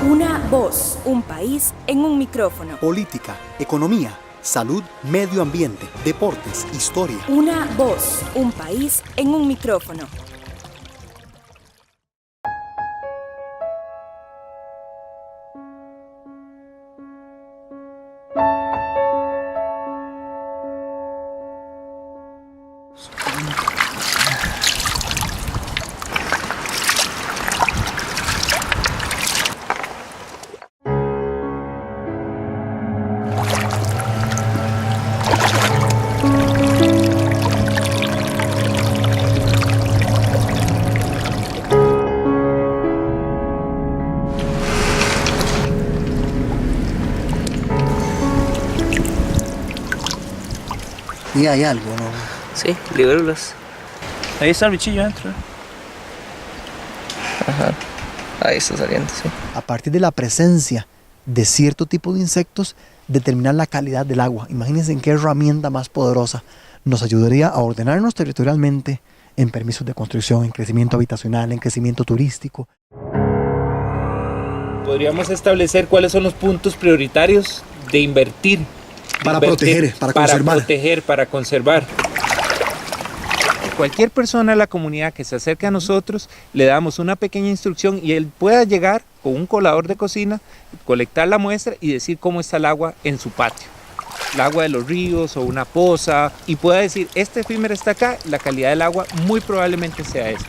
Una voz, un país en un micrófono. Política, economía, salud, medio ambiente, deportes, historia. Una voz, un país en un micrófono. Y hay algo, ¿no? Sí, libélulas. Ahí está el bichillo adentro. Ajá. Ahí está saliendo, sí. A partir de la presencia de cierto tipo de insectos, determinar la calidad del agua. Imagínense en qué herramienta más poderosa nos ayudaría a ordenarnos territorialmente en permisos de construcción, en crecimiento habitacional, en crecimiento turístico. Podríamos establecer cuáles son los puntos prioritarios de invertir. Para proteger, para conservar. Para conservar. Cualquier persona de la comunidad que se acerque a nosotros, le damos una pequeña instrucción y él pueda llegar con un colador de cocina, colectar la muestra y decir cómo está el agua en su patio. El agua de los ríos o una poza, y pueda decir, este efímero está acá, la calidad del agua muy probablemente sea esta.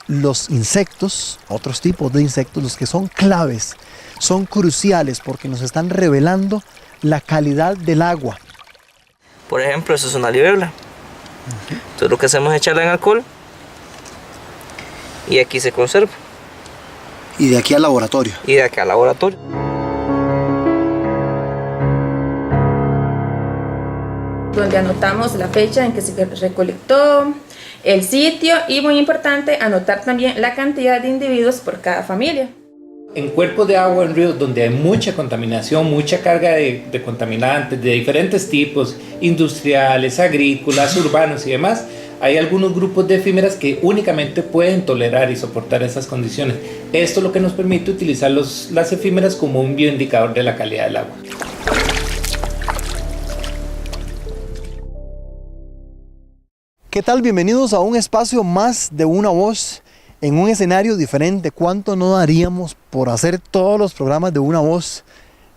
Los insectos, otros tipos de insectos, los que son claves, son cruciales porque nos están revelando la calidad del agua. Por ejemplo, eso es una libélula. Entonces lo que hacemos es echarla en alcohol y aquí se conserva. Y de aquí al laboratorio. Y de acá al laboratorio. Donde anotamos la fecha en que se recolectó, el sitio y, muy importante, anotar también la cantidad de individuos por cada familia. En cuerpos de agua en ríos donde hay mucha contaminación, mucha carga de contaminantes de diferentes tipos, industriales, agrícolas, urbanos y demás, hay algunos grupos de efímeras que únicamente pueden tolerar y soportar esas condiciones. Esto es lo que nos permite utilizar las efímeras como un bioindicador de la calidad del agua. ¿Qué tal? Bienvenidos a un espacio más de Una Voz en un escenario diferente. ¿Cuánto no daríamos por hacer todos los programas de Una Voz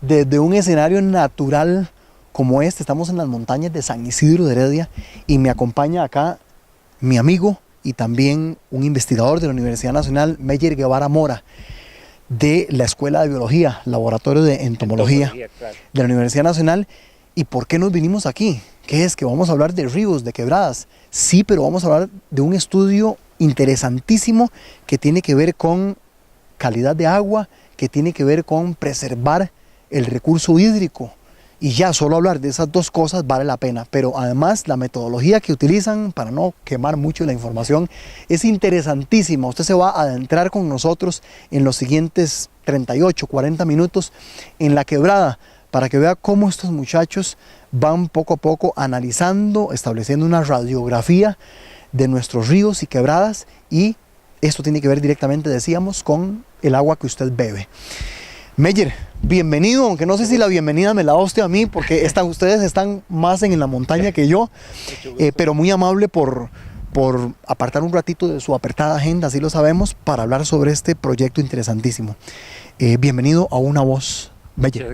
desde un escenario natural como este? Estamos en las montañas de San Isidro de Heredia y me acompaña acá mi amigo y también un investigador de la Universidad Nacional, Meyer Guevara Mora, de la Escuela de Biología, Laboratorio de Entomología Claro. de la Universidad Nacional. ¿Y por qué nos vinimos aquí? ¿Qué es? ¿Que vamos a hablar de ríos, de quebradas? Sí, pero vamos a hablar de un estudio interesantísimo que tiene que ver con calidad de agua, que tiene que ver con preservar el recurso hídrico. Y ya solo hablar de esas dos cosas vale la pena. Pero además la metodología que utilizan, para no quemar mucho la información, es interesantísima. Usted se va a adentrar con nosotros en los siguientes 38, 40 minutos en la quebrada, para que vea cómo estos muchachos van poco a poco analizando, estableciendo una radiografía de nuestros ríos y quebradas, y esto tiene que ver directamente, decíamos, con el agua que usted bebe. Meyer, bienvenido, aunque no sé si la bienvenida me la da usted a mí, porque ustedes están más en la montaña que yo, pero muy amable por apartar un ratito de su apretada agenda, así lo sabemos, para hablar sobre este proyecto interesantísimo. Bienvenido a Una Voz, Meyer.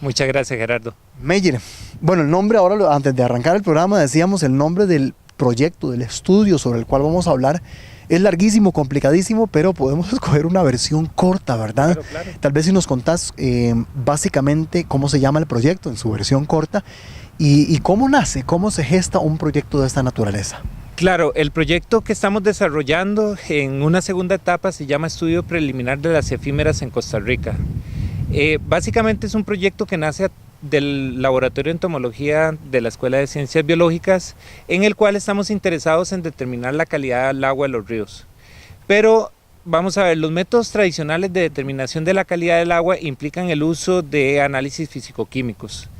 Muchas gracias Gerardo. Meyer, bueno, el nombre ahora, antes de arrancar el programa, decíamos el nombre del proyecto, del estudio sobre el cual vamos a hablar. Es larguísimo, complicadísimo, pero podemos escoger una versión corta, ¿verdad? Claro. Tal vez si nos contás básicamente cómo se llama el proyecto en su versión corta y cómo nace, cómo se gesta un proyecto de esta naturaleza. Claro, el proyecto que estamos desarrollando en una segunda etapa se llama Estudio Preliminar de las Efímeras en Costa Rica. Básicamente es un proyecto que nace del Laboratorio de Entomología de la Escuela de Ciencias Biológicas, en el cual estamos interesados en determinar la calidad del agua de los ríos. Pero vamos a ver, los métodos tradicionales de determinación de la calidad del agua implican el uso de análisis físico-químicos.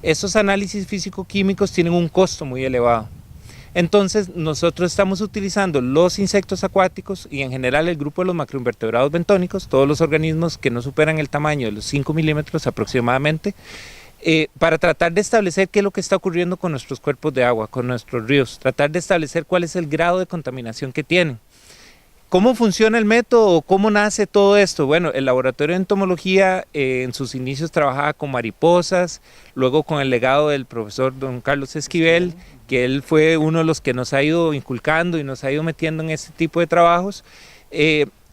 Estos análisis físico-químicos tienen un costo muy elevado. Entonces nosotros estamos utilizando los insectos acuáticos y en general el grupo de los macroinvertebrados bentónicos, todos los organismos que no superan el tamaño de los 5 milímetros aproximadamente, para tratar de establecer qué es lo que está ocurriendo con nuestros cuerpos de agua, con nuestros ríos, tratar de establecer cuál es el grado de contaminación que tienen. ¿Cómo funciona el método? ¿Cómo nace todo esto? Bueno, el laboratorio de entomología en sus inicios trabajaba con mariposas, luego con el legado del profesor don Carlos Esquivel, que él fue uno de los que nos ha ido inculcando y nos ha ido metiendo en este tipo de trabajos.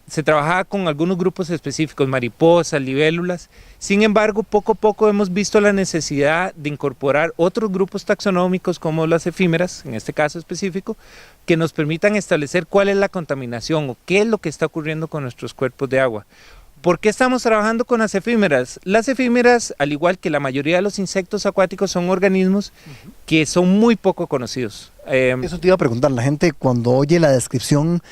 Se trabajaba con algunos grupos específicos, mariposas, libélulas. Sin embargo, poco a poco hemos visto la necesidad de incorporar otros grupos taxonómicos como las efímeras, en este caso específico, que nos permitan establecer cuál es la contaminación o qué es lo que está ocurriendo con nuestros cuerpos de agua. ¿Por qué estamos trabajando con las efímeras? Las efímeras, al igual que la mayoría de los insectos acuáticos, son organismos que son muy poco conocidos. Eso te iba a preguntar, la gente cuando oye la descripción,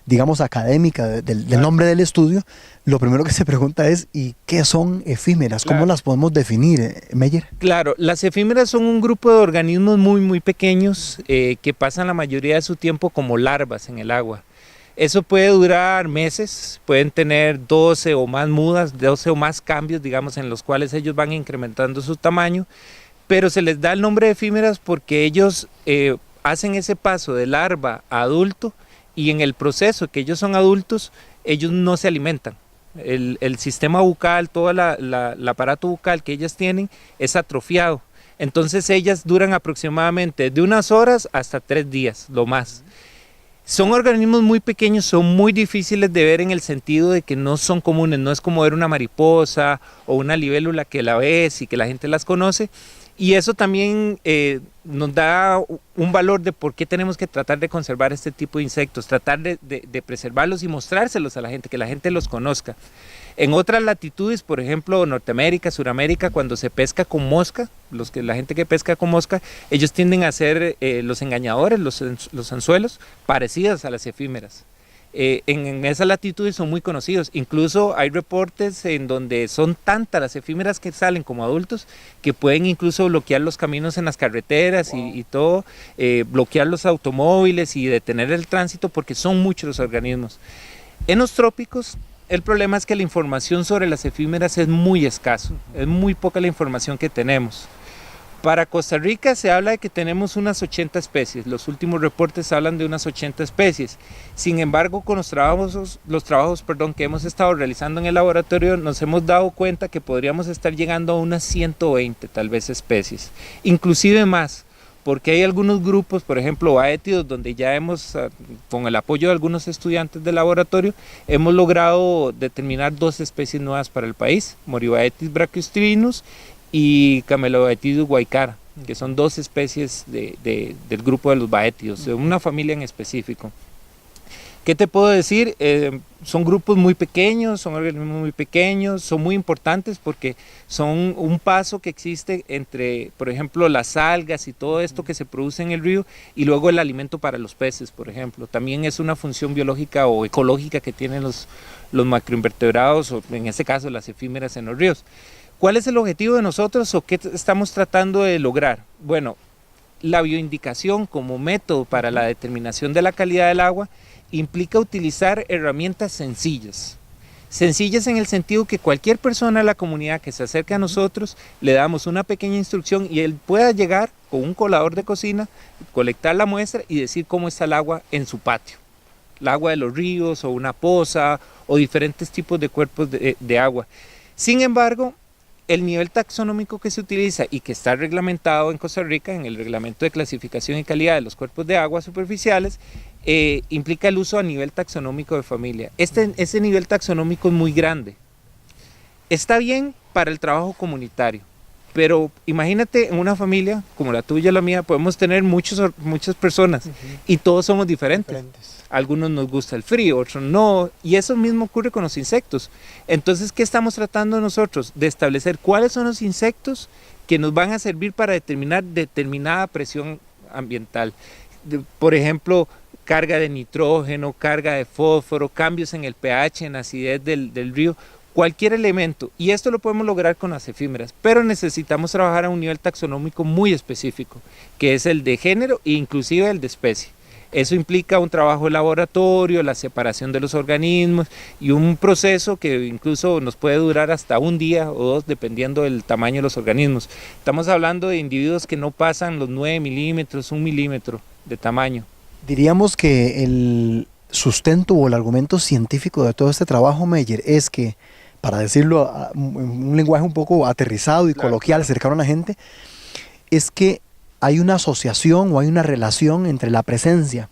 digamos, académica del nombre del estudio, lo primero que se pregunta es, ¿y qué son efímeras? ¿Cómo las podemos definir, Meyer? Claro, las efímeras son un grupo de organismos muy pequeños que pasan la mayoría de su tiempo como larvas en el agua. Eso puede durar meses, pueden tener 12 o más mudas, 12 o más cambios, digamos, en los cuales ellos van incrementando su tamaño, pero se les da el nombre de efímeras porque ellos hacen ese paso de larva a adulto y en el proceso que ellos son adultos, ellos no se alimentan. El sistema bucal, todo el aparato bucal que ellas tienen es atrofiado. Entonces ellas duran aproximadamente de unas horas hasta 3 días, lo más. Son organismos muy pequeños, son muy difíciles de ver en el sentido de que no son comunes, no es como ver una mariposa o una libélula que la ves y que la gente las conoce. Y eso también nos da un valor de por qué tenemos que tratar de conservar este tipo de insectos, tratar de preservarlos y mostrárselos a la gente, que la gente los conozca. En otras latitudes, por ejemplo, Norteamérica, Suramérica, cuando se pesca con mosca, la gente que pesca con mosca, ellos tienden a ser los engañadores, los anzuelos, parecidos a las efímeras. En esas latitudes son muy conocidos, incluso hay reportes en donde son tantas las efímeras que salen como adultos que pueden incluso bloquear los caminos en las carreteras y todo, bloquear los automóviles y detener el tránsito porque son muchos los organismos. En los trópicos el problema es que la información sobre las efímeras es muy escaso, es muy poca la información que tenemos. Para Costa Rica se habla de que tenemos unas 80 especies, los últimos reportes hablan de unas 80 especies. Sin embargo, con los trabajos que hemos estado realizando en el laboratorio, nos hemos dado cuenta que podríamos estar llegando a unas 120 tal vez especies, inclusive más, porque hay algunos grupos, por ejemplo, baétidos, donde ya hemos, con el apoyo de algunos estudiantes del laboratorio, hemos logrado determinar 2 especies nuevas para el país, Moribaetis brachystrinus y Camelobaetidus guaycara, que son 2 especies del grupo de los baétidos, de una familia en específico. ¿Qué te puedo decir? Son grupos muy pequeños, son organismos muy pequeños, son muy importantes porque son un paso que existe entre, por ejemplo, las algas y todo esto que se produce en el río y luego el alimento para los peces, por ejemplo. También es una función biológica o ecológica que tienen los macroinvertebrados, o en este caso las efímeras en los ríos. ¿Cuál es el objetivo de nosotros o qué estamos tratando de lograr? Bueno, la bioindicación como método para la determinación de la calidad del agua implica utilizar herramientas sencillas. Sencillas en el sentido que cualquier persona de la comunidad que se acerque a nosotros le damos una pequeña instrucción y él pueda llegar con un colador de cocina, colectar la muestra y decir cómo está el agua en su patio. El agua de los ríos o una poza o diferentes tipos de cuerpos de agua. Sin embargo, el nivel taxonómico que se utiliza y que está reglamentado en Costa Rica en el Reglamento de Clasificación y Calidad de los Cuerpos de Agua Superficiales implica el uso a nivel taxonómico de familia. Ese nivel taxonómico es muy grande. Está bien para el trabajo comunitario, pero imagínate en una familia como la tuya y la mía, podemos tener muchas personas y todos somos diferentes. Algunos nos gusta el frío, otros no, y eso mismo ocurre con los insectos. Entonces, ¿qué estamos tratando nosotros? De establecer cuáles son los insectos que nos van a servir para determinar determinada presión ambiental. Por ejemplo, carga de nitrógeno, carga de fósforo, cambios en el pH, en acidez del río. cualquier elemento, y esto lo podemos lograr con las efímeras, pero necesitamos trabajar a un nivel taxonómico muy específico, que es el de género e inclusive el de especie. Eso implica un trabajo de laboratorio, la separación de los organismos y un proceso que incluso nos puede durar hasta un día o dos, dependiendo del tamaño de los organismos. Estamos hablando de individuos que no pasan los 9 milímetros, 1 milímetro de tamaño. Diríamos que el sustento o el argumento científico de todo este trabajo, Meyer, es que, para decirlo en un lenguaje un poco aterrizado y coloquial, cercano a la gente, es que hay una asociación o hay una relación entre la presencia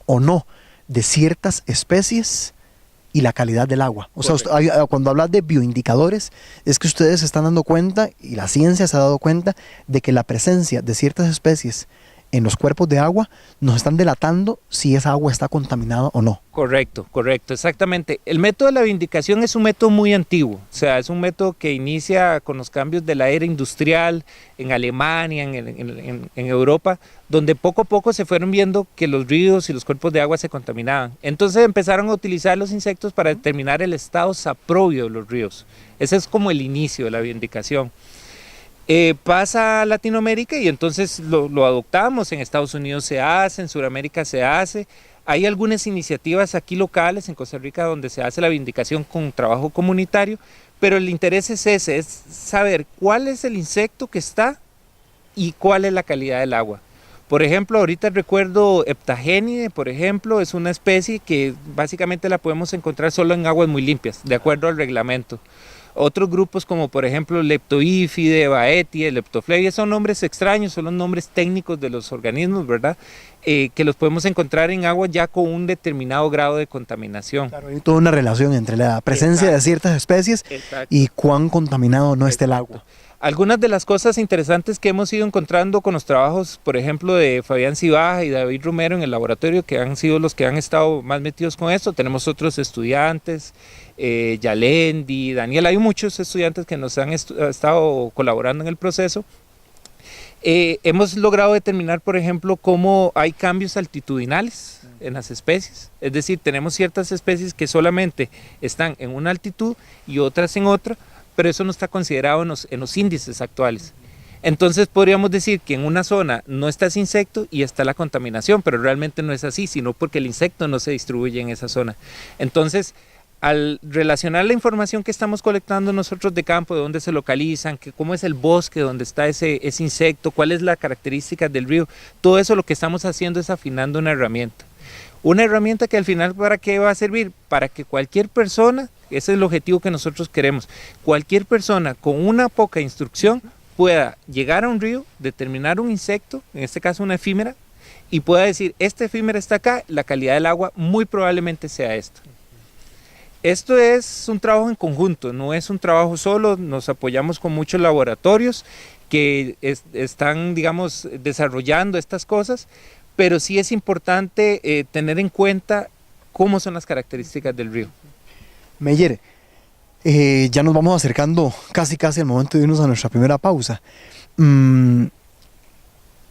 o no de ciertas especies y la calidad del agua. O sea, cuando hablas de bioindicadores, es que ustedes se están dando cuenta, y la ciencia se ha dado cuenta, de que la presencia de ciertas especies en los cuerpos de agua nos están delatando si esa agua está contaminada o no. Correcto, exactamente. El método de la vindicación es un método muy antiguo, o sea, es un método que inicia con los cambios de la era industrial en Alemania, en Europa, donde poco a poco se fueron viendo que los ríos y los cuerpos de agua se contaminaban. Entonces empezaron a utilizar los insectos para determinar el estado saprobio de los ríos. Ese es como el inicio de la vindicación. Pasa a Latinoamérica y entonces lo adoptamos. En Estados Unidos se hace, en Sudamérica se hace. Hay algunas iniciativas aquí locales en Costa Rica donde se hace la vindicación con trabajo comunitario, pero el interés es ese, es saber cuál es el insecto que está y cuál es la calidad del agua. Por ejemplo, ahorita recuerdo Heptagénide, por ejemplo, es una especie que básicamente la podemos encontrar solo en aguas muy limpias, de acuerdo al reglamento. Otros grupos como por ejemplo Leptoífide, Baetia, Leptoflebia, son nombres extraños, son los nombres técnicos de los organismos, ¿verdad? Que los podemos encontrar en agua ya con un determinado grado de contaminación. Claro, hay toda una relación entre la presencia de ciertas especies y cuán contaminado no esté el agua. Algunas de las cosas interesantes que hemos ido encontrando con los trabajos, por ejemplo, de Fabián Cibaja y David Romero en el laboratorio, que han sido los que han estado más metidos con esto. Tenemos otros estudiantes, Yalendi, Daniel, hay muchos estudiantes que nos han estado colaborando en el proceso. Hemos logrado determinar, por ejemplo, cómo hay cambios altitudinales en las especies. Es decir, tenemos ciertas especies que solamente están en una altitud y otras en otra, pero eso no está considerado en los índices actuales. Entonces podríamos decir que en una zona no está ese insecto y está la contaminación, pero realmente no es así, sino porque el insecto no se distribuye en esa zona. Entonces, al relacionar la información que estamos colectando nosotros de campo, de dónde se localizan, cómo es el bosque donde está ese insecto, cuál es la característica del río, todo eso lo que estamos haciendo es afinando una herramienta. Una herramienta que al final, ¿para qué va a servir? Para que cualquier persona, ese es el objetivo que nosotros queremos, cualquier persona con una poca instrucción pueda llegar a un río, determinar un insecto, en este caso una efímera, y pueda decir, esta efímera está acá, la calidad del agua muy probablemente sea esta. Esto es un trabajo en conjunto, no es un trabajo solo, nos apoyamos con muchos laboratorios que están, digamos, desarrollando estas cosas, pero sí es importante tener en cuenta cómo son las características del río. Meyer, ya nos vamos acercando casi al momento de irnos a nuestra primera pausa.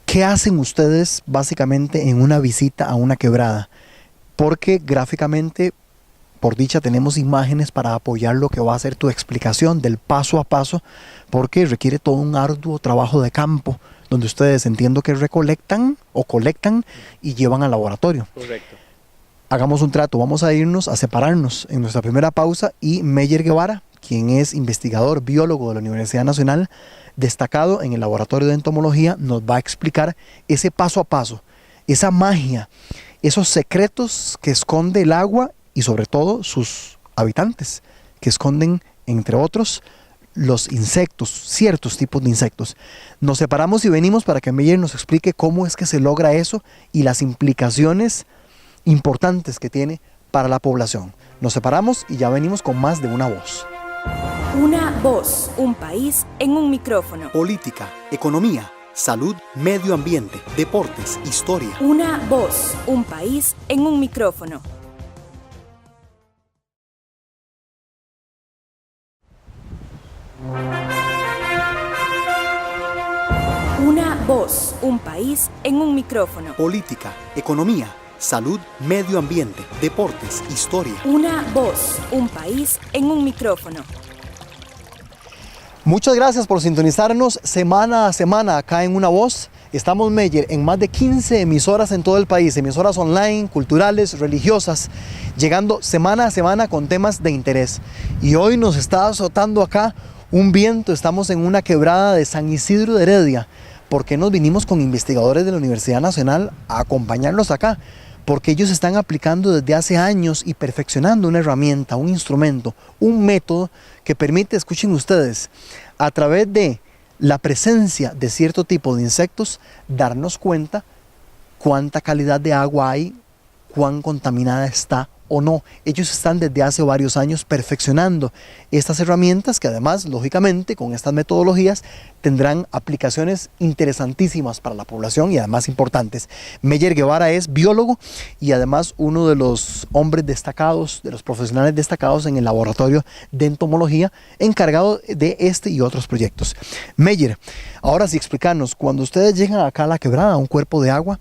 ¿Qué hacen ustedes básicamente en una visita a una quebrada? Porque gráficamente, por dicha, tenemos imágenes para apoyar lo que va a ser tu explicación del paso a paso, porque requiere todo un arduo trabajo de campo, donde ustedes entiendo que recolectan o colectan y llevan al laboratorio. Correcto. Hagamos un trato, vamos a irnos a separarnos en nuestra primera pausa y Meyer Guevara, quien es investigador biólogo de la Universidad Nacional, destacado en el laboratorio de entomología, nos va a explicar ese paso a paso, esa magia, esos secretos que esconde el agua y sobre todo sus habitantes, que esconden, entre otros, los insectos, ciertos tipos de insectos. Nos separamos y venimos para que Meyer nos explique cómo es que se logra eso y las implicaciones importantes que tiene para la población. Nos separamos y ya venimos con más de una voz. Una voz, un país en un micrófono. Política, economía, salud, medio ambiente, deportes, historia. Una voz, un país en un micrófono. Una voz, un país en un micrófono. Política, economía, salud, medio ambiente, deportes, historia. Una voz, un país en un micrófono. Muchas gracias por sintonizarnos semana a semana acá en Una Voz. Estamos, Meyer, en más de 15 emisoras en todo el país, emisoras online, culturales, religiosas, llegando semana a semana con temas de interés. Y hoy nos está azotando acá un viento, estamos en una quebrada de San Isidro de Heredia. ¿Por qué nos vinimos con investigadores de la Universidad Nacional a acompañarnos acá? Porque ellos están aplicando desde hace años y perfeccionando una herramienta, un instrumento, un método que permite, escuchen ustedes, a través de la presencia de cierto tipo de insectos, darnos cuenta cuánta calidad de agua hay, cuán contaminada está o no. Ellos están desde hace varios años perfeccionando estas herramientas que además, lógicamente, con estas metodologías tendrán aplicaciones interesantísimas para la población y además importantes. Meyer Guevara es biólogo y además uno de los hombres destacados, de los profesionales destacados en el laboratorio de entomología encargado de este y otros proyectos. Meyer, ahora sí explícanos, cuando ustedes llegan acá a la quebrada, a un cuerpo de agua,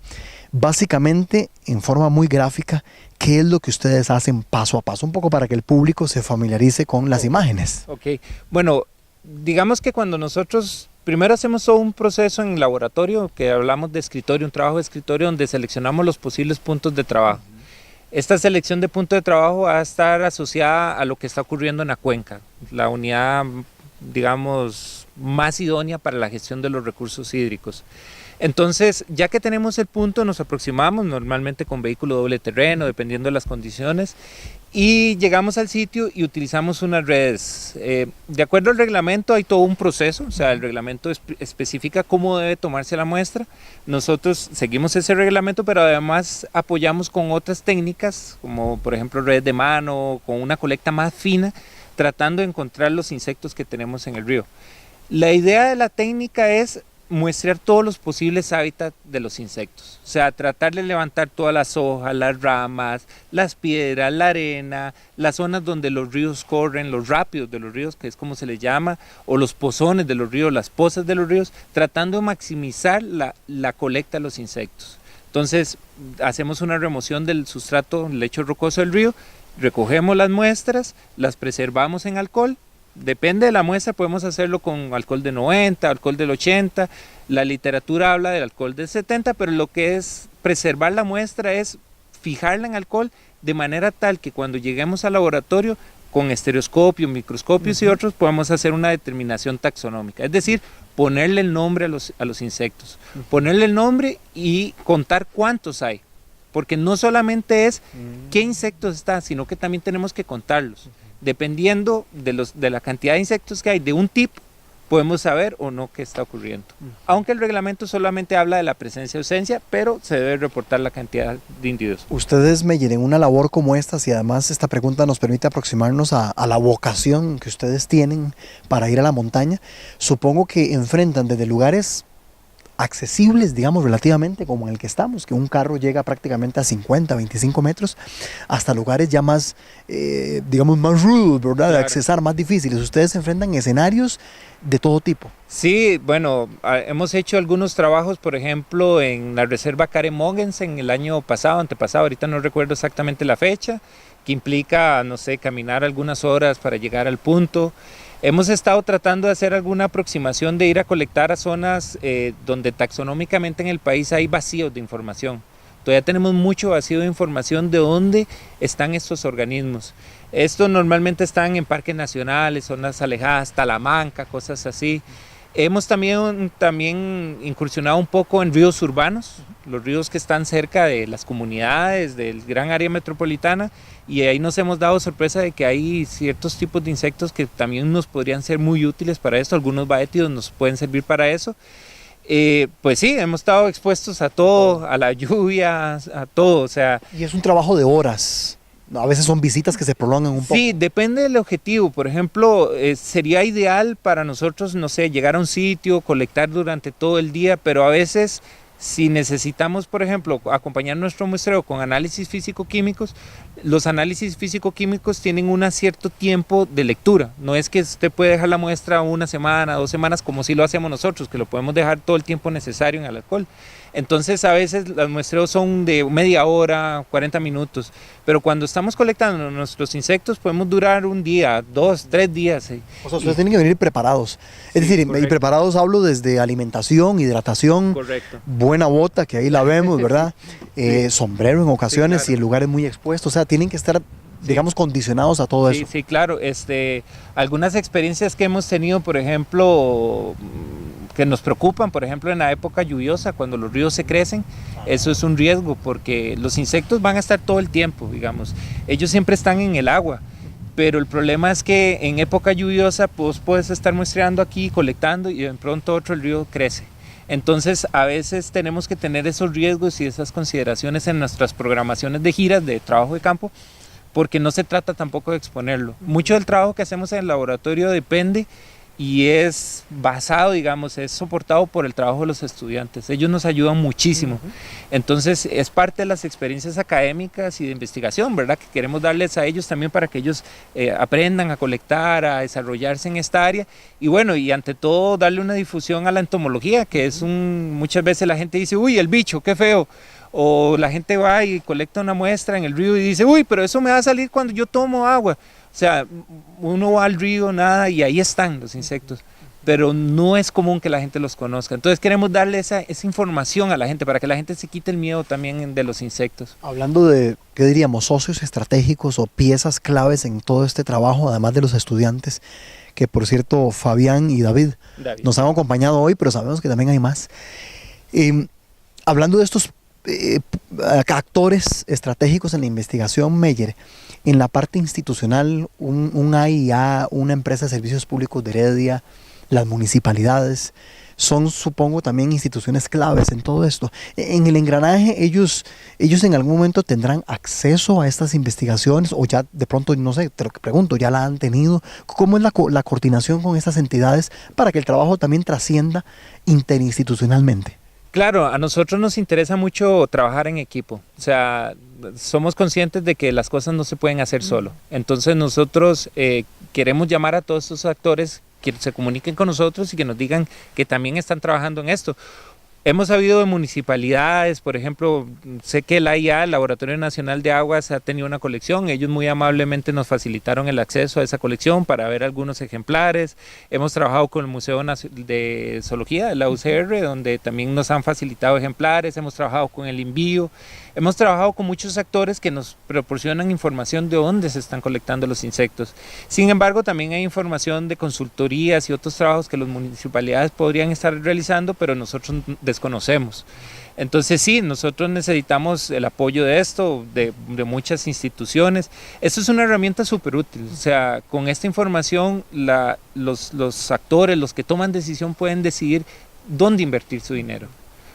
básicamente, en forma muy gráfica, ¿qué es lo que ustedes hacen paso a paso? Un poco para que el público se familiarice con las imágenes. Ok, bueno, digamos que cuando nosotros primero hacemos todo un proceso en laboratorio, que hablamos de escritorio, un trabajo de escritorio donde seleccionamos los posibles puntos de trabajo. Esta selección de puntos de trabajo va a estar asociada a lo que está ocurriendo en la cuenca, la unidad, digamos, más idónea para la gestión de los recursos hídricos. Entonces, ya que tenemos el punto, nos aproximamos normalmente con vehículo doble terreno, dependiendo de las condiciones, y llegamos al sitio y utilizamos unas redes. De acuerdo al reglamento hay todo un proceso, o sea, el reglamento especifica cómo debe tomarse la muestra. Nosotros seguimos ese reglamento, pero además apoyamos con otras técnicas, como por ejemplo redes de mano, con una colecta más fina, tratando de encontrar los insectos que tenemos en el río. La idea de la técnica es muestrear todos los posibles hábitats de los insectos, o sea, tratar de levantar todas las hojas, las ramas, las piedras, la arena, las zonas donde los ríos corren, los rápidos de los ríos, que es como se les llama, o los pozones de los ríos, las pozas de los ríos, tratando de maximizar la colecta de los insectos. Entonces, hacemos una remoción del sustrato, el lecho rocoso del río, recogemos las muestras, las preservamos en alcohol. Depende de la muestra, podemos hacerlo con alcohol de 90, alcohol del 80, la literatura habla del alcohol del 70, pero lo que es preservar la muestra es fijarla en alcohol de manera tal que cuando lleguemos al laboratorio con estereoscopio, microscopios y otros podamos hacer una determinación taxonómica, es decir, ponerle el nombre a los insectos, ponerle el nombre y contar cuántos hay, porque no solamente es qué insectos están, sino que también tenemos que contarlos. Dependiendo de la cantidad de insectos que hay de un tipo, podemos saber o no qué está ocurriendo. Aunque el reglamento solamente habla de la presencia o ausencia, pero se debe reportar la cantidad de individuos. Ustedes, Meyer, en una labor como esta, y además esta pregunta nos permite aproximarnos a la vocación que ustedes tienen para ir a la montaña, supongo que enfrentan desde lugares accesibles, digamos, relativamente, como en el que estamos, que un carro llega prácticamente a 50, 25 metros, hasta lugares ya más, digamos, más rudos, ¿verdad? Claro. De accesar, más difíciles. Ustedes se enfrentan escenarios de todo tipo. Sí, bueno, hemos hecho algunos trabajos, por ejemplo, en la reserva Karen Mogensen el año pasado, antepasado, ahorita no recuerdo exactamente la fecha, que implica, no sé, caminar algunas horas para llegar al punto. Hemos estado tratando de hacer alguna aproximación de ir a colectar a zonas donde taxonómicamente en el país hay vacíos de información. Todavía tenemos mucho vacío de información de dónde están estos organismos. Estos normalmente están en parques nacionales, zonas alejadas, Talamanca, cosas así. Hemos también incursionado un poco en ríos urbanos, los ríos que están cerca de las comunidades, del gran área metropolitana, y ahí nos hemos dado sorpresa de que hay ciertos tipos de insectos que también nos podrían ser muy útiles para esto, algunos baétidos nos pueden servir para eso. Pues sí, hemos estado expuestos a todo, a la lluvia, a todo, o sea... Y es un trabajo de horas. A veces son visitas que se prolongan un poco. Sí, depende del objetivo. Por ejemplo, sería ideal para nosotros, no sé, llegar a un sitio, colectar durante todo el día, pero a veces si necesitamos, por ejemplo, acompañar nuestro muestreo con análisis físico-químicos, los análisis físico-químicos tienen un cierto tiempo de lectura. No es que usted puede dejar la muestra 1 semana, 2 semanas, como si lo hacemos nosotros, que lo podemos dejar todo el tiempo necesario en el alcohol. Entonces a veces los muestreos son de media hora, 40 minutos, pero cuando estamos colectando nuestros insectos podemos durar 1 día, 2, 3 días. O sea, ustedes tienen que venir preparados. Es decir, y preparados hablo desde alimentación, hidratación, correcto, buena bota, que ahí la vemos, ¿verdad? Sombrero en ocasiones, sí, claro. Si el lugar es muy expuesto. O sea, tienen que estar, digamos, condicionados a todo eso. Sí, claro. Algunas experiencias que hemos tenido, por ejemplo, que nos preocupan, por ejemplo, en la época lluviosa, cuando los ríos se crecen, eso es un riesgo porque los insectos van a estar todo el tiempo, digamos. Ellos siempre están en el agua, pero el problema es que en época lluviosa pues puedes estar muestreando aquí, colectando y de pronto el río crece. Entonces a veces tenemos que tener esos riesgos y esas consideraciones en nuestras programaciones de giras de trabajo de campo, porque no se trata tampoco de exponerlo. Mucho del trabajo que hacemos en el laboratorio depende y es basado, digamos, es soportado por el trabajo de los estudiantes. Ellos nos ayudan muchísimo. Entonces es parte de las experiencias académicas y de investigación, ¿verdad? Que queremos darles a ellos también para que ellos aprendan a colectar, a desarrollarse en esta área. Y bueno, y ante todo darle una difusión a la entomología, que es muchas veces la gente dice, uy, el bicho, qué feo. O la gente va y colecta una muestra en el río y dice, uy, pero eso me va a salir cuando yo tomo agua. O sea, uno va al río, nada, y ahí están los insectos, pero no es común que la gente los conozca. Entonces queremos darle esa información a la gente para que la gente se quite el miedo también de los insectos. Hablando de, ¿qué diríamos? Socios estratégicos o piezas claves en todo este trabajo, además de los estudiantes, que por cierto Fabián y David nos han acompañado hoy, pero sabemos que también hay más. Hablando de estos actores estratégicos en la investigación, Meyer, en la parte institucional, un AIA, una empresa de servicios públicos de Heredia, las municipalidades, son, supongo, también instituciones claves en todo esto. En el engranaje, ellos en algún momento tendrán acceso a estas investigaciones o ya de pronto, no sé, te lo pregunto, ya la han tenido. ¿Cómo es la coordinación con estas entidades para que el trabajo también trascienda interinstitucionalmente? Claro, a nosotros nos interesa mucho trabajar en equipo, o sea, somos conscientes de que las cosas no se pueden hacer solo, entonces nosotros queremos llamar a todos estos actores que se comuniquen con nosotros y que nos digan que también están trabajando en esto. Hemos sabido de municipalidades, por ejemplo, sé que el AIA, el Laboratorio Nacional de Aguas, ha tenido una colección. Ellos muy amablemente nos facilitaron el acceso a esa colección para ver algunos ejemplares. Hemos trabajado con el Museo de Zoología de la UCR, donde también nos han facilitado ejemplares. Hemos trabajado con el INVIO. Hemos trabajado con muchos actores que nos proporcionan información de dónde se están colectando los insectos. Sin embargo, también hay información de consultorías y otros trabajos que las municipalidades podrían estar realizando, pero nosotros desconocemos. Entonces sí, nosotros necesitamos el apoyo de esto, de muchas instituciones. Esto es una herramienta súper útil, o sea, con esta información los actores, los que toman decisión pueden decidir dónde invertir su dinero.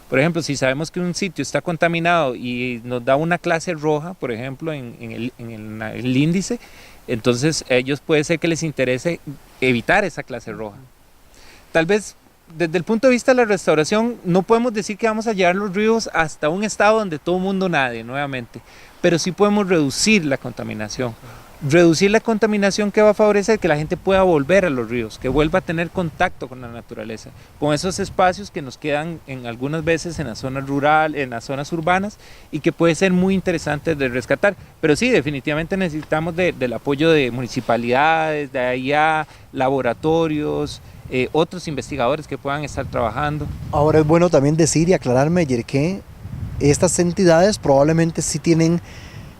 Por ejemplo, si sabemos que un sitio está contaminado y nos da una clase roja, por ejemplo, en el índice, entonces a ellos puede ser que les interese evitar esa clase roja. Tal vez desde el punto de vista de la restauración no podemos decir que vamos a llevar los ríos hasta un estado donde todo el mundo nade nuevamente, pero sí podemos reducir la contaminación. Reducir la contaminación que va a favorecer que la gente pueda volver a los ríos, que vuelva a tener contacto con la naturaleza, con esos espacios que nos quedan en algunas veces en las zonas rurales, en las zonas urbanas y que puede ser muy interesante de rescatar. Pero sí, definitivamente necesitamos del apoyo de municipalidades, de AIA, laboratorios, otros investigadores que puedan estar trabajando. Ahora es bueno también decir y aclarar, Meyer, que estas entidades probablemente sí tienen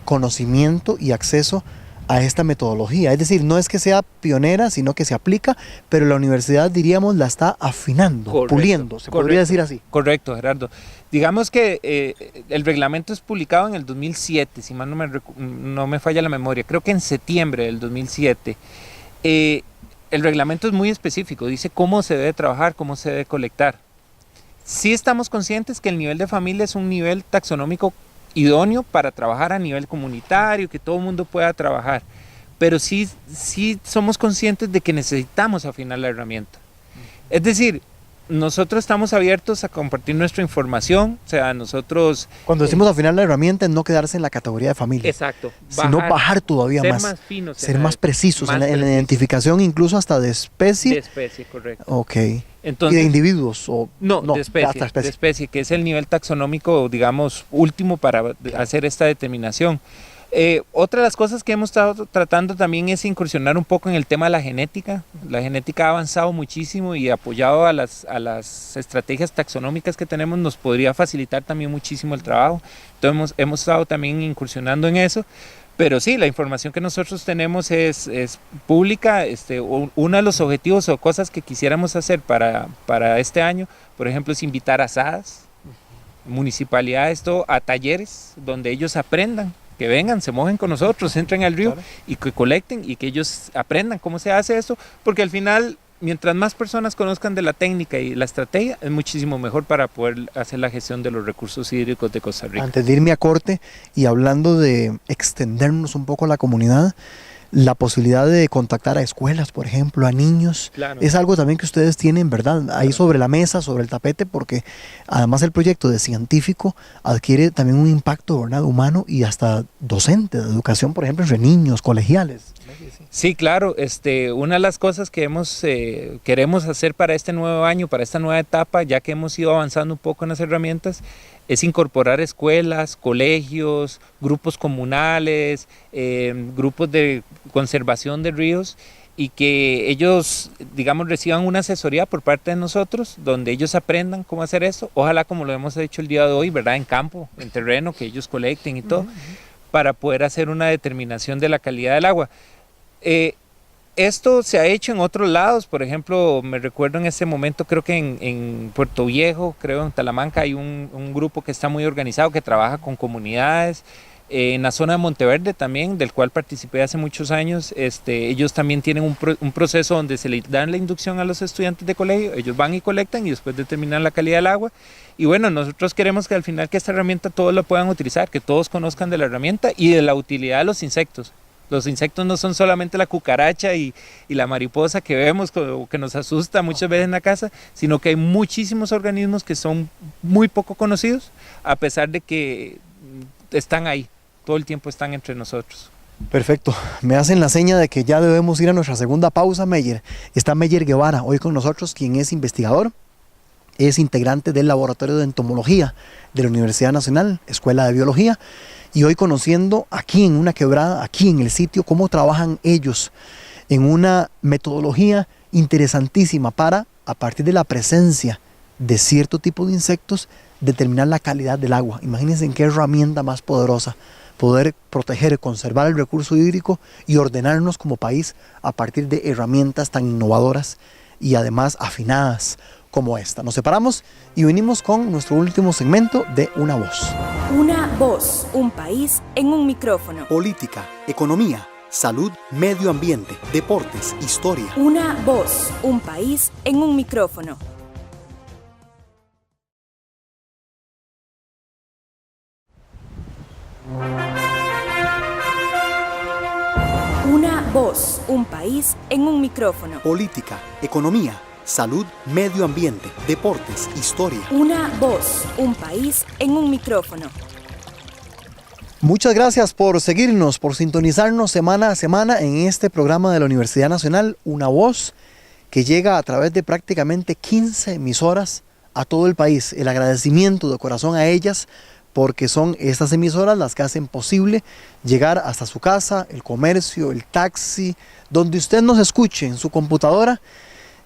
conocimiento y acceso a esta metodología, es decir, no es que sea pionera, sino que se aplica, pero la universidad, diríamos, la está afinando, correcto, puliendo, se podría decir así. Correcto, Gerardo. Digamos que el reglamento es publicado en el 2007, si mal no me falla la memoria, creo que en septiembre del 2007. El reglamento es muy específico, dice cómo se debe trabajar, cómo se debe colectar. Sí estamos conscientes que el nivel de familia es un nivel taxonómico idóneo para trabajar a nivel comunitario, que todo el mundo pueda trabajar, pero sí somos conscientes de que necesitamos afinar la herramienta. Es decir, nosotros estamos abiertos a compartir nuestra información, o sea, nosotros... Cuando decimos afinar la herramienta es no quedarse en la categoría de familia, Exacto. sino bajar todavía ser más, más finos, ser más precisos en la precisos. identificación incluso hasta de especie. De especie, correcto. Ok. Entonces, ¿Y de individuos? No, de especie, hasta especie. de especie, que es el nivel taxonómico, digamos, último para hacer esta determinación. Otra de las cosas que hemos estado tratando también es incursionar un poco en el tema de la genética. La genética ha avanzado muchísimo y apoyado a las estrategias taxonómicas que tenemos nos podría facilitar también muchísimo el trabajo. Entonces hemos estado también incursionando en eso. Pero sí, la información que nosotros tenemos es pública. Uno de los objetivos o cosas que quisiéramos hacer para este año, por ejemplo, es invitar a asadas, municipalidades, a talleres donde ellos aprendan, que vengan, se mojen con nosotros, entren al río y que colecten y que ellos aprendan cómo se hace eso, porque al final, mientras más personas conozcan de la técnica y la estrategia, es muchísimo mejor para poder hacer la gestión de los recursos hídricos de Costa Rica. Antes de irme a corte y hablando de extendernos un poco a la comunidad, la posibilidad de contactar a escuelas, por ejemplo, a niños, Claro. es algo también que ustedes tienen, ¿verdad? Ahí sobre la mesa, sobre el tapete, porque además el proyecto de científico adquiere también un impacto, ¿verdad?, humano y hasta docente, de educación, por ejemplo, entre niños, colegiales. Sí, claro. Una de las cosas que queremos hacer para este nuevo año, para esta nueva etapa, ya que hemos ido avanzando un poco en las herramientas, es incorporar escuelas, colegios, grupos comunales, grupos de conservación de ríos y que ellos, digamos, reciban una asesoría por parte de nosotros, donde ellos aprendan cómo hacer eso. Ojalá como lo hemos hecho el día de hoy, ¿verdad? En campo, en terreno, que ellos colecten y todo, para poder hacer una determinación de la calidad del agua. Esto se ha hecho en otros lados, por ejemplo, me recuerdo en ese momento, creo que en Puerto Viejo, creo en Talamanca hay un grupo que está muy organizado, que trabaja con comunidades. En la zona de Monteverde también, del cual participé hace muchos años, ellos también tienen un proceso donde se le dan la inducción a los estudiantes de colegio, ellos van y colectan y después determinan la calidad del agua. Y bueno, nosotros queremos que al final que esta herramienta todos la puedan utilizar, que todos conozcan de la herramienta y de la utilidad de los insectos. Los insectos no son solamente la cucaracha y la mariposa que vemos, que nos asusta muchas veces en la casa, sino que hay muchísimos organismos que son muy poco conocidos, a pesar de que están ahí, todo el tiempo están entre nosotros. Perfecto, me hacen la seña de que ya debemos ir a nuestra segunda pausa, Meyer. Está Meyer Guevara hoy con nosotros, quien es investigador, es integrante del Laboratorio de Entomología de la Universidad Nacional, Escuela de Biología, y hoy conociendo aquí en una quebrada, aquí en el sitio, cómo trabajan ellos en una metodología interesantísima para, a partir de la presencia de cierto tipo de insectos, determinar la calidad del agua. Imagínense en qué herramienta más poderosa poder proteger, conservar el recurso hídrico y ordenarnos como país a partir de herramientas tan innovadoras y además afinadas como esta. Nos separamos y venimos con nuestro último segmento de Una Voz. Una voz, un país en un micrófono. Política, economía, salud, medio ambiente, deportes, historia. Una voz, un país en un micrófono. Una voz, un país en un micrófono. Política, economía, salud, medio ambiente, deportes, historia. Una voz, un país en un micrófono. Muchas gracias por seguirnos, por sintonizarnos semana a semana en este programa de la Universidad Nacional, Una Voz, que llega a través de prácticamente 15 emisoras a todo el país. El agradecimiento de corazón a ellas, porque son estas emisoras las que hacen posible llegar hasta su casa, el comercio, el taxi, donde usted nos escuche en su computadora,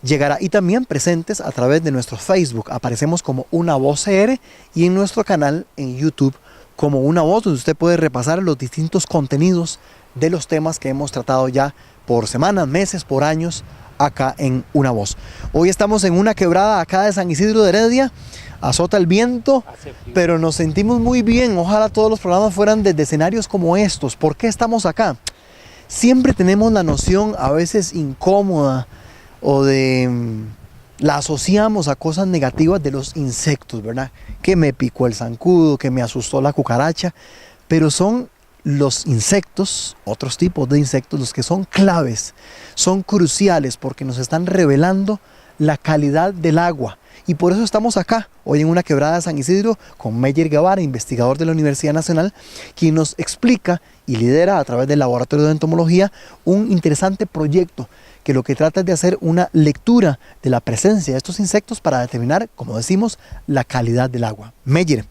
llegará. Y también presentes a través de nuestro Facebook, aparecemos como Una Voz CR, y en nuestro canal en YouTube como Una Voz, donde usted puede repasar los distintos contenidos de los temas que hemos tratado ya por semanas, meses, por años, acá en Una Voz. Hoy estamos en una quebrada acá de San Isidro de Heredia, azota el viento, pero nos sentimos muy bien. Ojalá todos los programas fueran desde escenarios como estos. ¿Por qué estamos acá? Siempre tenemos la noción a veces incómoda o la asociamos a cosas negativas de los insectos, ¿verdad? Que me picó el zancudo, que me asustó la cucaracha, pero son los insectos, otros tipos de insectos, los que son claves, son cruciales porque nos están revelando la calidad del agua. Y por eso estamos acá, hoy en una quebrada de San Isidro, con Meyer Guevara, investigador de la Universidad Nacional, quien nos explica y lidera a través del Laboratorio de Entomología un interesante proyecto que lo que trata es de hacer una lectura de la presencia de estos insectos para determinar, como decimos, la calidad del agua. Meyer,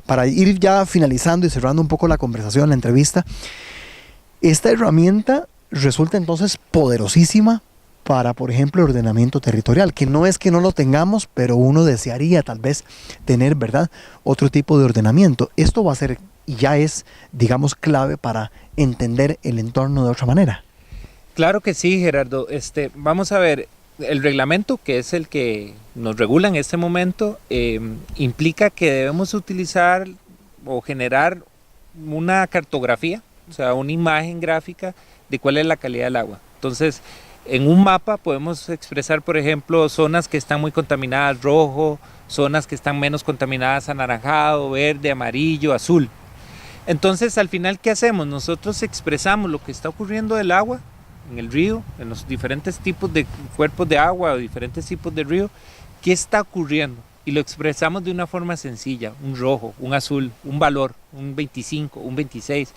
para ir ya finalizando y cerrando un poco la conversación, la entrevista, esta herramienta resulta entonces poderosísima para, por ejemplo, el ordenamiento territorial, que no es que no lo tengamos, pero uno desearía tal vez tener, ¿verdad?, otro tipo de ordenamiento. Esto va a ser y ya es, digamos, clave para entender el entorno de otra manera. Claro que sí, Gerardo. Vamos a ver, el reglamento, que es el que nos regula en este momento, implica que debemos utilizar o generar una cartografía, o sea, una imagen gráfica de cuál es la calidad del agua. Entonces, en un mapa podemos expresar, por ejemplo, zonas que están muy contaminadas rojo, zonas que están menos contaminadas anaranjado, verde, amarillo, azul. Entonces, al final, ¿qué hacemos? Nosotros expresamos lo que está ocurriendo del agua en el río, en los diferentes tipos de cuerpos de agua o diferentes tipos de río, ¿qué está ocurriendo? Y lo expresamos de una forma sencilla, un rojo, un azul, un valor, un 25, un 26,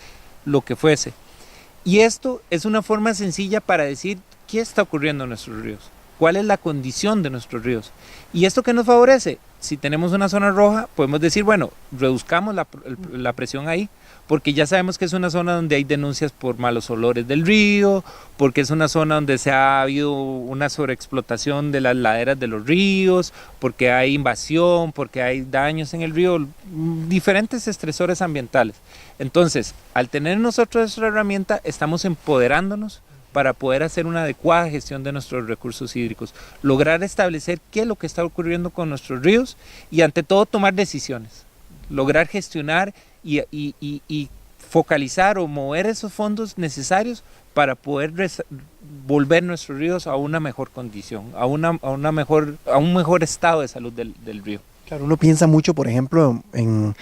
lo que fuese. Y esto es una forma sencilla para decir qué está ocurriendo en nuestros ríos, cuál es la condición de nuestros ríos. ¿Y esto qué nos favorece? Si tenemos una zona roja, podemos decir, bueno, reduzcamos la presión ahí, porque ya sabemos que es una zona donde hay denuncias por malos olores del río, porque es una zona donde se ha habido una sobreexplotación de las laderas de los ríos, porque hay invasión, porque hay daños en el río, diferentes estresores ambientales. Entonces, al tener nosotros esta herramienta, estamos empoderándonos para poder hacer una adecuada gestión de nuestros recursos hídricos, lograr establecer qué es lo que está ocurriendo con nuestros ríos y ante todo tomar decisiones, lograr gestionar y focalizar o mover esos fondos necesarios para poder volver nuestros ríos a una mejor condición, a un mejor estado de salud del río. Claro, uno piensa mucho, por ejemplo, en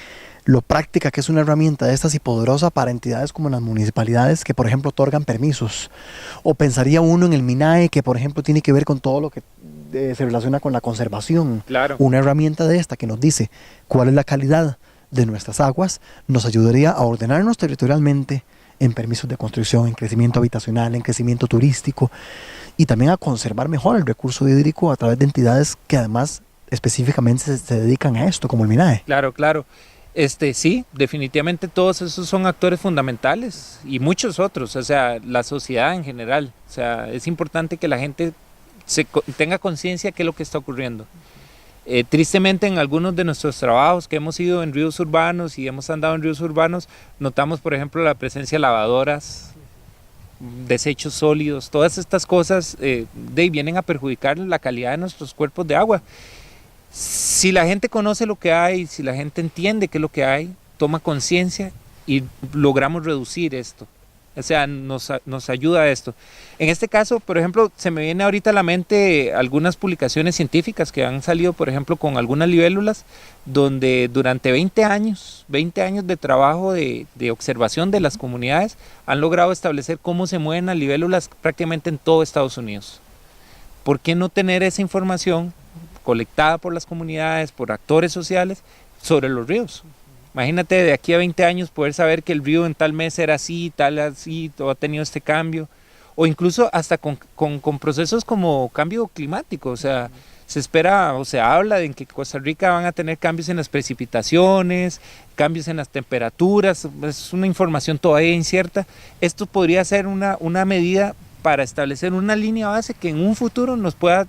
lo práctica que es una herramienta de estas y poderosa para entidades como las municipalidades que, por ejemplo, otorgan permisos. O pensaría uno en el MINAE, que, por ejemplo, tiene que ver con todo lo que se relaciona con la conservación. Claro. Una herramienta de esta que nos dice cuál es la calidad de nuestras aguas nos ayudaría a ordenarnos territorialmente en permisos de construcción, en crecimiento habitacional, en crecimiento turístico y también a conservar mejor el recurso hídrico a través de entidades que además específicamente se dedican a esto, como el MINAE. Claro, claro. Sí, definitivamente todos esos son actores fundamentales y muchos otros, o sea, la sociedad en general. O sea, es importante que la gente tenga conciencia de qué es lo que está ocurriendo. Tristemente, en algunos de nuestros trabajos que hemos ido en ríos urbanos y hemos andado en ríos urbanos, notamos, por ejemplo, la presencia de lavadoras, desechos sólidos, todas estas cosas vienen a perjudicar la calidad de nuestros cuerpos de agua. Si la gente conoce lo que hay, si la gente entiende qué es lo que hay, toma conciencia y logramos reducir esto. O sea, nos ayuda a esto. En este caso, por ejemplo, se me viene ahorita a la mente algunas publicaciones científicas que han salido, por ejemplo, con algunas libélulas, donde durante 20 años de trabajo de observación de las comunidades, han logrado establecer cómo se mueven las libélulas prácticamente en todo Estados Unidos. ¿Por qué no tener esa información colectada por las comunidades, por actores sociales, sobre los ríos? Imagínate de aquí a 20 años poder saber que el río en tal mes era así, tal así, todo ha tenido este cambio, o incluso hasta con procesos como cambio climático. O sea, se espera o se habla de que Costa Rica van a tener cambios en las precipitaciones, cambios en las temperaturas, es una información todavía incierta. Esto podría ser una medida para establecer una línea base que en un futuro nos pueda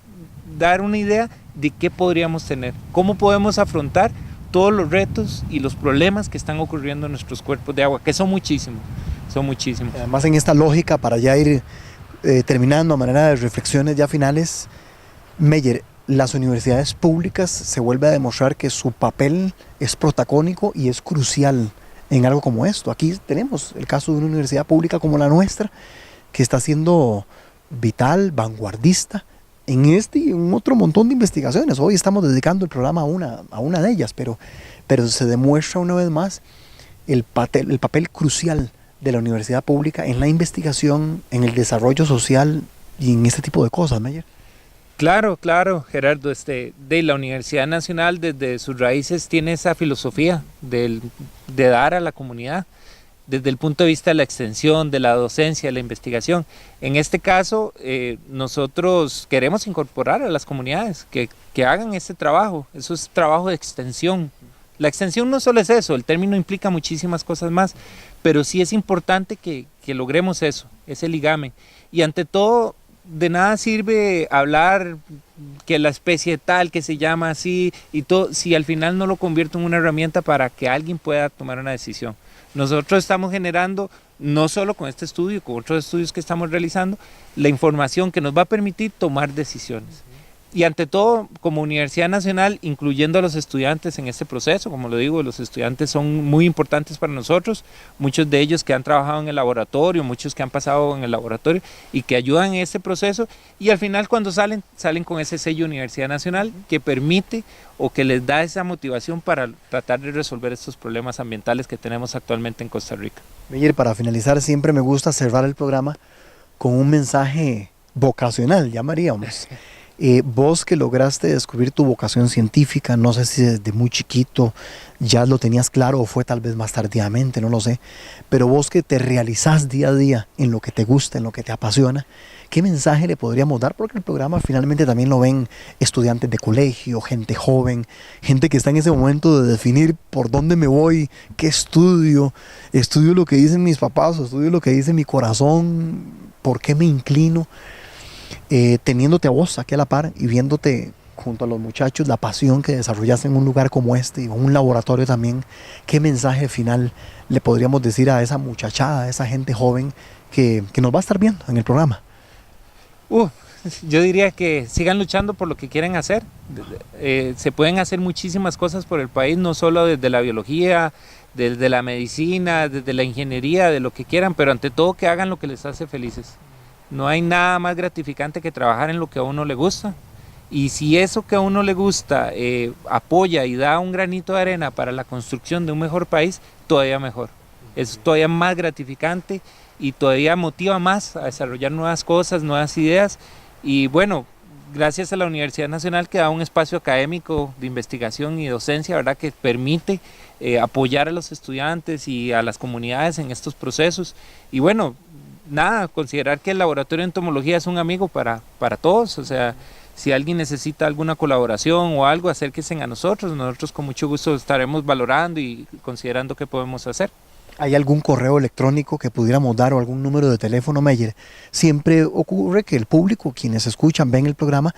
dar una idea de qué podríamos tener, cómo podemos afrontar todos los retos y los problemas que están ocurriendo en nuestros cuerpos de agua, que son muchísimos. Además, en esta lógica, para ya ir terminando a manera de reflexiones ya finales, Meyer, las universidades públicas se vuelve a demostrar que su papel es protagónico y es crucial en algo como esto. Aquí tenemos el caso de una universidad pública como la nuestra, que está siendo vital, vanguardista, en este y en otro montón de investigaciones. Hoy estamos dedicando el programa a una de ellas, pero se demuestra una vez más el papel crucial de la universidad pública en la investigación, en el desarrollo social y en este tipo de cosas, Meyer. Claro, claro, Gerardo. De la Universidad Nacional desde sus raíces tiene esa filosofía de dar a la comunidad desde el punto de vista de la extensión, de la docencia, de la investigación. En este caso, nosotros queremos incorporar a las comunidades que hagan ese trabajo. Eso es trabajo de extensión. La extensión no solo es eso, el término implica muchísimas cosas más, pero sí es importante que logremos eso, ese ligamen. Y ante todo, de nada sirve hablar que la especie tal, que se llama así, y todo, si al final no lo convierto en una herramienta para que alguien pueda tomar una decisión. Nosotros estamos generando, no solo con este estudio, con otros estudios que estamos realizando, la información que nos va a permitir tomar decisiones. Y ante todo, como Universidad Nacional, incluyendo a los estudiantes en este proceso, como lo digo, los estudiantes son muy importantes para nosotros, muchos de ellos que han trabajado en el laboratorio, muchos que han pasado en el laboratorio y que ayudan en este proceso, y al final cuando salen con ese sello Universidad Nacional que permite o que les da esa motivación para tratar de resolver estos problemas ambientales que tenemos actualmente en Costa Rica. Meyer, para finalizar, siempre me gusta cerrar el programa con un mensaje vocacional, llamaríamos. Vos que lograste descubrir tu vocación científica, no sé si desde muy chiquito ya lo tenías claro o fue tal vez más tardíamente, no lo sé, pero vos que te realizás día a día en lo que te gusta, en lo que te apasiona, ¿qué mensaje le podríamos dar? Porque el programa finalmente también lo ven estudiantes de colegio, gente joven, gente que está en ese momento de definir por dónde me voy, qué estudio lo que dicen mis papás, o estudio lo que dice mi corazón, por qué me inclino. Teniéndote a vos aquí a la par y viéndote junto a los muchachos, la pasión que desarrollaste en un lugar como este, en un laboratorio también, ¿qué mensaje final le podríamos decir a esa muchachada, a esa gente joven que nos va a estar viendo en el programa? Yo diría que sigan luchando por lo que quieren hacer. Se pueden hacer muchísimas cosas por el país, no solo desde la biología, desde la medicina, desde la ingeniería, de lo que quieran, pero ante todo que hagan lo que les hace felices. No hay nada más gratificante que trabajar en lo que a uno le gusta. Y si eso que a uno le gusta apoya y da un granito de arena para la construcción de un mejor país, todavía mejor. Es todavía más gratificante y todavía motiva más a desarrollar nuevas cosas, nuevas ideas. Y bueno, gracias a la Universidad Nacional que da un espacio académico de investigación y docencia, ¿verdad?, que permite apoyar a los estudiantes y a las comunidades en estos procesos. Y bueno, nada, considerar que el laboratorio de entomología es un amigo para todos, o sea, si alguien necesita alguna colaboración o algo, acérquense a nosotros con mucho gusto estaremos valorando y considerando qué podemos hacer. ¿Hay algún correo electrónico que pudiéramos dar o algún número de teléfono, Meyer? Siempre ocurre que el público, quienes escuchan, ven el programa,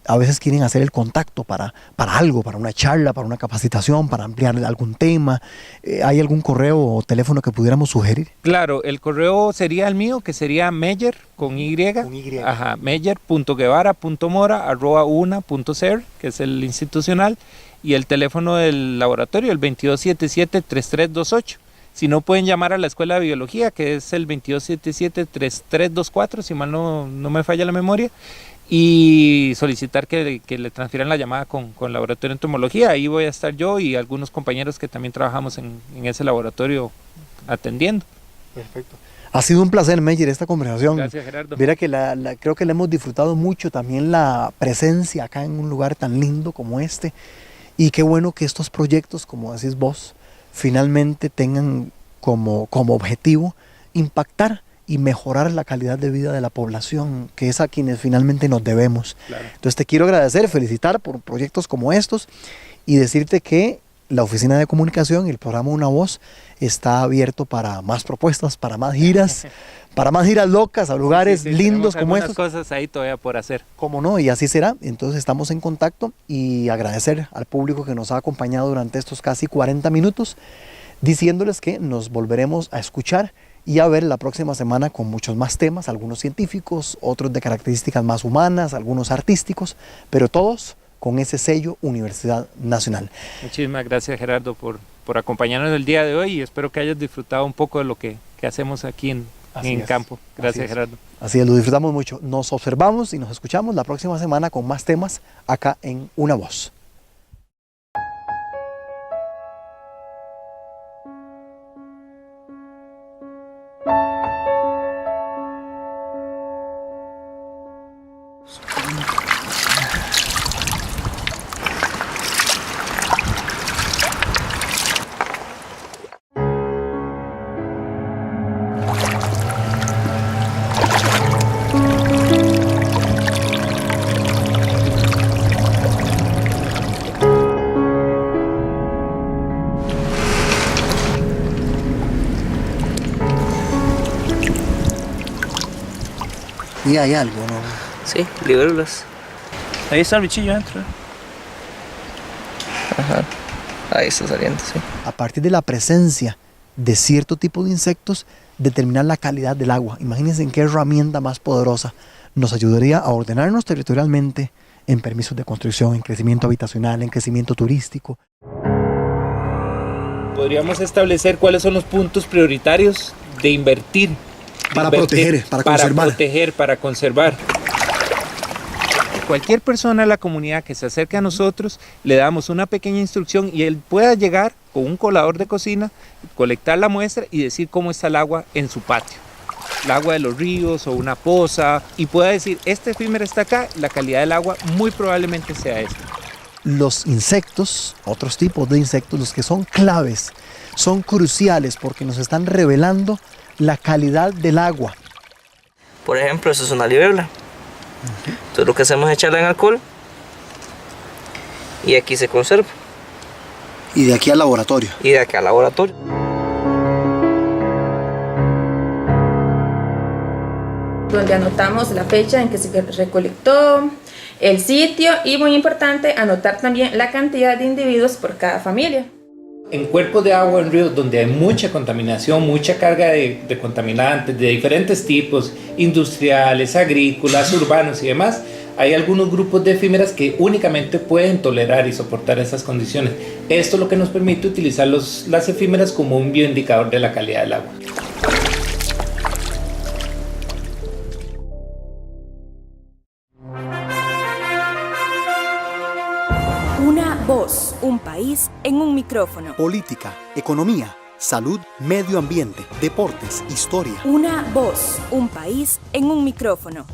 a veces quieren hacer el contacto para algo, para una charla, para una capacitación, para ampliar algún tema. ¿Hay algún correo o teléfono que pudiéramos sugerir? Claro, el correo sería el mío, que sería Meyer, con Y. Ajá, meyer.guevara.mora@una.cr, que es el institucional, y el teléfono del laboratorio, el 2277-3328. Si no, pueden llamar a la Escuela de Biología, que es el 2277-3324, si mal no me falla la memoria, y solicitar que le transfieran la llamada con el laboratorio de entomología. Ahí voy a estar yo y algunos compañeros que también trabajamos en ese laboratorio atendiendo. Perfecto. Ha sido un placer, Meyer, esta conversación. Gracias, Gerardo. Mira que creo que le hemos disfrutado mucho también la presencia acá en un lugar tan lindo como este. Y qué bueno que estos proyectos, como decís vos, finalmente tengan como objetivo impactar y mejorar la calidad de vida de la población, que es a quienes finalmente nos debemos. Claro. Entonces te quiero agradecer, felicitar por proyectos como estos y decirte que la Oficina de Comunicación y el programa Una Voz está abierto para más propuestas, para más giras locas a lugares lindos como estos. Cosas ahí todavía por hacer. Como no, y así será. Entonces estamos en contacto y agradecer al público que nos ha acompañado durante estos casi 40 minutos, diciéndoles que nos volveremos a escuchar y a ver la próxima semana con muchos más temas, algunos científicos, otros de características más humanas, algunos artísticos, pero todos con ese sello Universidad Nacional. Muchísimas gracias, Gerardo, por acompañarnos el día de hoy y espero que hayas disfrutado un poco de lo que hacemos aquí en campo. Gracias, Gerardo. Así es, lo disfrutamos mucho. Nos observamos y nos escuchamos la próxima semana con más temas acá en Una Voz. aquí hay algo, ¿no? Sí, libélulas. Ahí está el bichillo adentro. Ajá. Ahí está saliendo, sí. A partir de la presencia de cierto tipo de insectos, determinar la calidad del agua. Imagínense en qué herramienta más poderosa nos ayudaría a ordenarnos territorialmente en permisos de construcción, en crecimiento habitacional, en crecimiento turístico. Podríamos establecer cuáles son los puntos prioritarios de invertir. Para proteger, para conservar. Para proteger, para conservar. Cualquier persona de la comunidad que se acerque a nosotros, le damos una pequeña instrucción y él pueda llegar con un colador de cocina, colectar la muestra y decir cómo está el agua en su patio. El agua de los ríos o una poza, y pueda decir, este efímera está acá, la calidad del agua muy probablemente sea esta. Los insectos, otros tipos de insectos, los que son claves, son cruciales porque nos están revelando la calidad del agua. Por ejemplo, eso es una libélula. Entonces lo que hacemos es echarla en alcohol y aquí se conserva. Y de aquí al laboratorio. Y de aquí al laboratorio. Donde anotamos la fecha en que se recolectó, el sitio y, muy importante, anotar también la cantidad de individuos por cada familia. En cuerpos de agua en ríos donde hay mucha contaminación, mucha carga de contaminantes de diferentes tipos, industriales, agrícolas, urbanos y demás, hay algunos grupos de efímeras que únicamente pueden tolerar y soportar esas condiciones. Esto es lo que nos permite utilizar las efímeras como un bioindicador de la calidad del agua. Una voz, un país en un micrófono. Política, economía, salud, medio ambiente, deportes, historia. Una voz, un país en un micrófono.